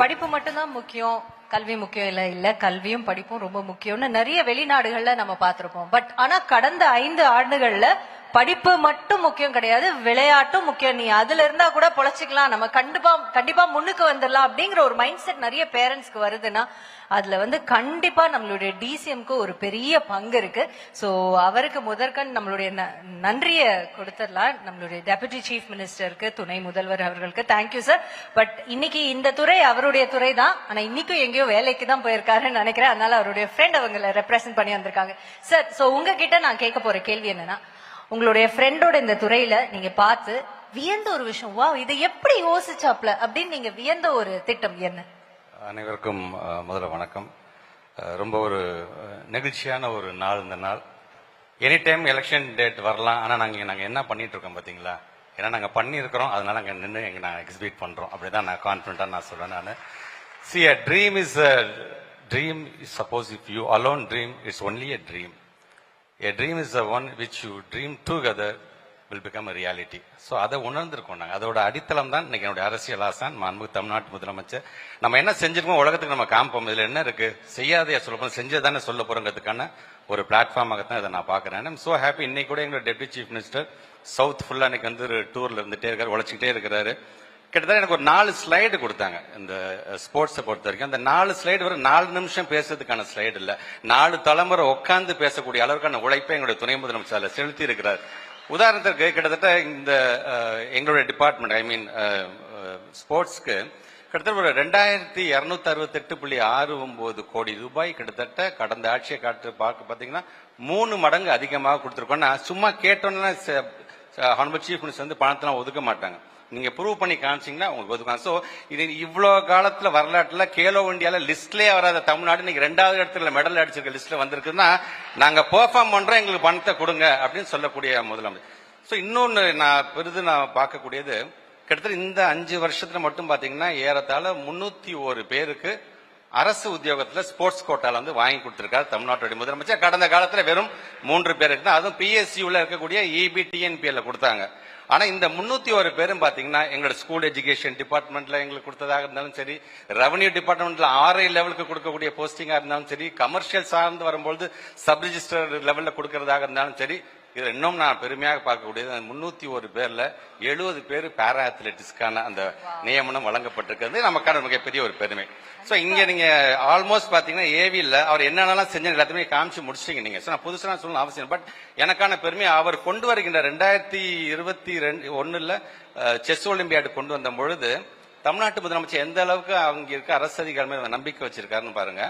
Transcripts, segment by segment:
படிப்பு மட்டும்தான் முக்கியம், கல்வி முக்கியம் இல்ல கல்வியும் படிப்பும் ரொம்ப முக்கியம்னு நிறைய வெளிநாடுகள்ல நம்ம பார்த்திருப்போம். பட் ஆனா கடந்த 5 ஆண்டுகள்ல படிப்பு மட்டும் முக்கியம் கிடையாது, விளையாட்டும் முக்கியம். நீ அதுல இருந்தா கூட பொழைச்சிக்கலாம், நம்ம கண்டிப்பா முன்னுக்கு வந்துடலாம் அப்படிங்கிற ஒரு மைண்ட் செட் நிறைய பேரண்ட்ஸ்க்கு வருதுன்னா அதுல கண்டிப்பா நம்மளுடைய டிசிஎம்க்கு ஒரு பெரிய பங்கு இருக்கு. சோ அவருக்கு முதற்கண் நம்மளுடைய நன்றிய கொடுத்துடலாம். நம்மளுடைய டெபுட்டி சீஃப் மினிஸ்டருக்கு, துணை முதல்வர் அவர்களுக்கு தேங்க்யூ சார். பட் இன்னைக்கு இந்த துறை அவருடைய துறை தான், ஆனா இன்னைக்கும் எங்கேயோ வேலைக்கு தான் போயிருக்காருன்னு நினைக்கிறேன். அதனால அவருடைய ஃப்ரெண்ட் அவங்களை ரெப்ரசென்ட் பண்ணி வந்திருக்காங்க சார். சோ உங்ககிட்ட நான் கேட்க போற கேள்வி என்னன்னா, உங்களுடைய ஃப்ரெண்டோட இந்த துறையில நீங்க பார்த்து வியந்த ஒரு விஷயம், வா இதை எப்படி யோசிச்சாப்ல அப்படின்னு நீங்க வியந்த ஒரு திட்டம் என்ன? அனைவருக்கும் முதல்ல வணக்கம். ரொம்ப ஒரு நெகிழ்ச்சியான ஒரு நாள் இந்த நாள். எனி டைம் எலெக்ஷன் டேட் வரலாம், ஆனால் நாங்கள் என்ன பண்ணிட்டு இருக்கோம் பார்த்தீங்களா? ஏன்னா நாங்கள் பண்ணியிருக்கிறோம், அதனால நாங்கள் நின்று நாங்கள் எக்ஸிபிட் பண்ணுறோம். அப்படிதான் நான் கான்ஃபிடண்டாக நான் சொல்றேன். நான் see a dream is a dream. Suppose if you alone dream, it's only a dream. A dream is the one which you dream together will become a reality. So அதை உணர்ந்திருக்கோம் நாங்கள். அதோட அடித்தளம் தான் இன்னைக்கு என்னுடைய அரசியல் ஆசான் மாண்பு தமிழ்நாட்டு முதலமைச்சர். நம்ம என்ன செஞ்சிருக்கோம் உலகத்துக்கு நம்ம காமிப்போம். இதில் என்ன இருக்கு, செய்யாதையா சொல்லப்போம், செஞ்சதானே சொல்ல போறோங்கிறதுக்கான ஒரு பிளாட்ஃபார்மாகத்தான் இதை நான் பார்க்குறேன். I'm so happy. இன்னைக்கு கூட எங்களோட டெப்யூட்டி சீஃப் மினிஸ்டர் சவுத் ஃபுல்லாக இன்னைக்கு ஒரு டூர்ல இருந்துட்டே இருக்காரு, உழைச்சிக்கிட்டே இருக்கிறாரு. கிட்டத்தட்ட எனக்கு ஒரு 4 ஸ்லைடு கொடுத்தாங்க இந்த ஸ்போர்ட்ஸை பொறுத்த வரைக்கும். அந்த 4 ஸ்லைடு வரை 4 நிமிஷம் பேசுறதுக்கான ஸ்லைடு இல்ல, 4 தலைமுறை உட்கார்ந்து பேசக்கூடிய அளவுக்கான உழைப்பை எங்களுடைய துணை முதலமைச்சர் செலுத்தி இருக்கிறார். உதாரணத்திற்கு கிட்டத்தட்ட இந்த எங்களுடைய டிபார்ட்மெண்ட் ஐ மீன் ஸ்போர்ட்ஸ்க்கு கிட்டத்தட்ட ஒரு 2268.69 கோடி ரூபாய் கிட்டத்தட்ட கடந்த ஆட்சியை பாத்தீங்கன்னா 3 மடங்கு அதிகமாக கொடுத்திருக்கோம்னா, சும்மா கேட்டோம்னா ஹானரபிள் சீஃப் மினிஸ்டர் பணத்தெல்லாம் ஒதுக்க மாட்டாங்க. நீங்க ப்ரூவ் பண்ணி காமிச்சீங்கன்னா உங்களுக்கு ஒதுக்கலாம். சோ இது இவ்வளவு காலத்துல வரலாற்றுல கேலோ இந்தியால லிஸ்ட்லயே வராத தமிழ்நாடு இன்னைக்கு 2வது இடத்துல மெடல் அடிச்சிருக்க லிஸ்ட்ல வந்திருக்குன்னா, நாங்க பெர்ஃபார்ம் பண்றோம், எங்களுக்கு பணத்தை கொடுங்க அப்படின்னு சொல்லக்கூடிய முதலமைச்சர். சோ இன்னொன்னு நான் பார்க்கக்கூடியது, கிட்டத்தட்ட இந்த 5 வருஷத்துல மட்டும் பாத்தீங்கன்னா ஏறத்தாழ 301 பேருக்கு அரசு உத்தியோகத்துல ஸ்போர்ட்ஸ் கோட்டால வாங்கி கொடுத்திருக்காரு தமிழ்நாட்டுடைய முதலமைச்சர். கடந்த காலத்துல வெறும் 3 பேருக்கு தான், அதுவும் பிஎஸ்சியூல இருக்கக்கூடிய இபி டிஎன்பிஎல்ல கொடுத்தாங்க. ஆனா இந்த 301 பேரும் பாத்தீங்கன்னா எங்களோட ஸ்கூல் எஜுகேஷன் டிபார்ட்மெண்ட்ல எங்களுக்கு கொடுத்ததாக இருந்தாலும் சரி, ரெவன்யூ டிபார்ட்மெண்ட்ல RI லெவலுக்கு கொடுக்கக்கூடிய போஸ்டிங்கா இருந்தாலும் சரி, கமர்ஷியல் சார்ந்து வரும்போது சப் ரிஜிஸ்டர் லெவல்ல கொடுக்கறதாக இருந்தாலும் சரி, இதுல இன்னும் நான் பெருமையாக பார்க்கக்கூடியது 301 பேர்ல 70 பேர் பாரா அத்லெட்டிக்ஸ்க்கான அந்த நியமனம் வழங்கப்பட்டிருக்கிறது நமக்கான மிகப்பெரிய ஒரு பெருமை. சோ இங்க நீங்க ஆல்மோஸ்ட் பாத்தீங்கன்னா ஏவில அவர் என்னென்னலாம் செஞ்சு எல்லாத்தையுமே காமிச்சு முடிச்சிட்டீங்க நீங்க. நான் புதுசா சொல்லணும் அவசியம். பட் எனக்கான பெருமை அவர் கொண்டு வருகின்ற 2021 செஸ் ஒலிம்பியாடு கொண்டு வந்த பொழுது தமிழ்நாட்டு முதலமைச்சர் எந்த அளவுக்கு அவங்க இருக்க அரசு அதிகாரி மேல நம்பிக்கை வச்சிருக்காருன்னு பாருங்க.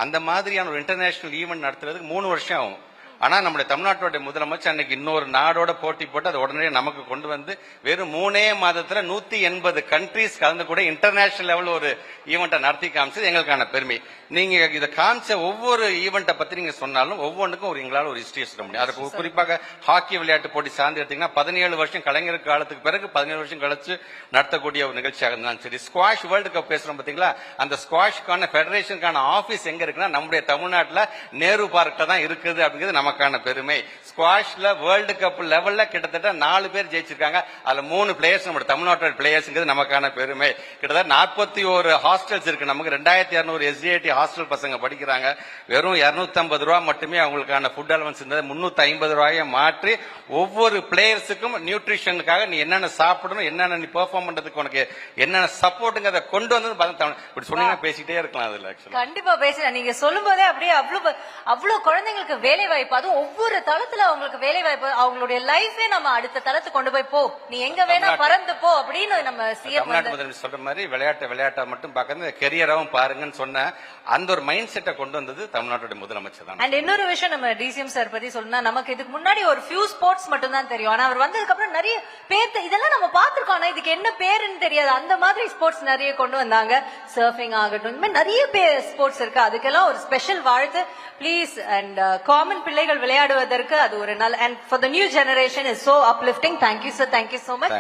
அந்த மாதிரியான ஒரு இன்டர்நேஷனல் ஈவெண்ட் நடத்துறதுக்கு 3 வருஷம் ஆகும். ஆனா நம்முடைய தமிழ்நாட்டுடைய முதலமைச்சர் அன்னைக்கு இன்னொரு நாடோட போட்டி போட்டு அதை உடனே நமக்கு கொண்டு வந்து வெறும் 3 மாதத்துல 180 கண்ட்ரீஸ் கலந்து கூட இன்டர்நேஷனல் லெவல் ஒரு ஈவெண்ட்டை நடத்தி காமிச்சது எங்களுக்கான பெருமை. நீங்க இதை காமிச்ச ஒவ்வொரு ஈவெண்ட்டை பத்தி நீங்க சொன்னாலும் ஒவ்வொன்றுக்கும் எங்களால் ஒரு ஹிஸ்டரி சொல்ல முடியும். அதுக்கு குறிப்பாக ஹாக்கி விளையாட்டு போட்டி சார்ந்து எடுத்தீங்கன்னா 17 வருஷம் கலைஞர் காலத்துக்கு பிறகு 17 வருஷம் கழிச்சு நடத்தக்கூடிய ஒரு நிகழ்ச்சியாக இருந்தாலும் சரி, ஸ்குவாஷ் வேர்ல்டு கப் பேசுறோம் பாத்தீங்களா, அந்த ஸ்குவாஷ்க்கான பெடரேஷனுக்கான ஆபீஸ் எங்க இருக்குன்னா நம்முடைய தமிழ்நாட்டுல நேரு பார்க்ல தான் இருக்குது அப்படிங்கிறது நமக்கான பெருமை. ஸ்குவாஷ்ல வேர்ல்டு கப் லெவல்ல கிட்டத்தட்ட 4 பேர் ஜெயிச்சிருக்காங்க. அதுல 3 பிளேயர்ஸ் நம்ம தமிழ்நாட்டோட பிளேயர்ஸ் நமக்கான பெருமை. கிட்டத்தட்ட 41 ஹாஸ்டல்ஸ் இருக்கு நமக்கு. 2200 SDIT ஹாஸ்டல் பசங்க படிக்கிறாங்க. வெறும் 250 ரூபாய் மட்டுமே அவங்களுக்கான ஃபுட் அலவன்ஸ் இருந்தது 350 ரூபாயை மாற்றி ஒவ்வொரு பிளேயர்ஸுக்கும் நியூட்ரிஷனுக்காக நீ என்னென்ன சாப்பிடணும், என்னென்ன நீ பெர்ஃபார்ம் பண்றதுக்கு உனக்கு என்னென்ன சப்போர்ட்டுங்க கொண்டு வந்தது இப்படி சொன்னீங்கன்னா பேசிட்டே இருக்கலாம். அதுல கண்டிப்பா பேசுறேன். நீங்க சொல்லும் போதே அப்படியே அவ்வளவு குழந்தைங்களுக்கு வேலை வாய்ப்பு, அதுவும் ஒவ்வொரு தளத்துல அவங்களுக்கு வேலை வாய்ப்பு, அவங்களுடைய லைஃபே நம்ம அடுத்த தளத்துக்கு கொண்டு போய் போ, நீ எங்க வேணா பறந்து போ அப்படின்னு நம்ம சிஎம் சொல்ற மாதிரி விளையாட்டா மட்டும் பார்க்கறது கெரியராவும் பாருங்கன்னு சொன்ன அந்த ஒரு மைண்ட் செட்டை கொண்டு வந்தது தமிழ்நாட்டுடைய முதலமைச்சர் தான். அண்ட் இன்னொரு விஷயம் நம்ம டிசிஎம் சார் பத்தி சொல்லணும்னா, நமக்கு இதுக்கு முன்னாடி ஒரு ஃபியூ ஸ்போர்ட்ஸ் மட்டும் தான் தெரியும். ஆனா அவர் வந்ததுக்கு அப்புறம் நிறைய பேர் இதெல்லாம் நம்ம பாத்துருக்கோம், ஆனா இதுக்கு என்ன பேருன்னு தெரியாது. அந்த மாதிரி ஸ்போர்ட்ஸ் நிறைய கொண்டு வந்தாங்க. சர்ஃபிங் ஆகட்டும், இந்த மாதிரி நிறைய ஸ்போர்ட்ஸ் இருக்கு. அதுக்கெல்லாம் ஒரு ஸ்பெஷல் வாழ்த்து ப்ளீஸ். அண்ட் காமன் பிள்ளைகள் விளையாடுவதற்கு அது ஒரு நாள். And for the new generation is so uplifting. Thank you sir, thank you so much.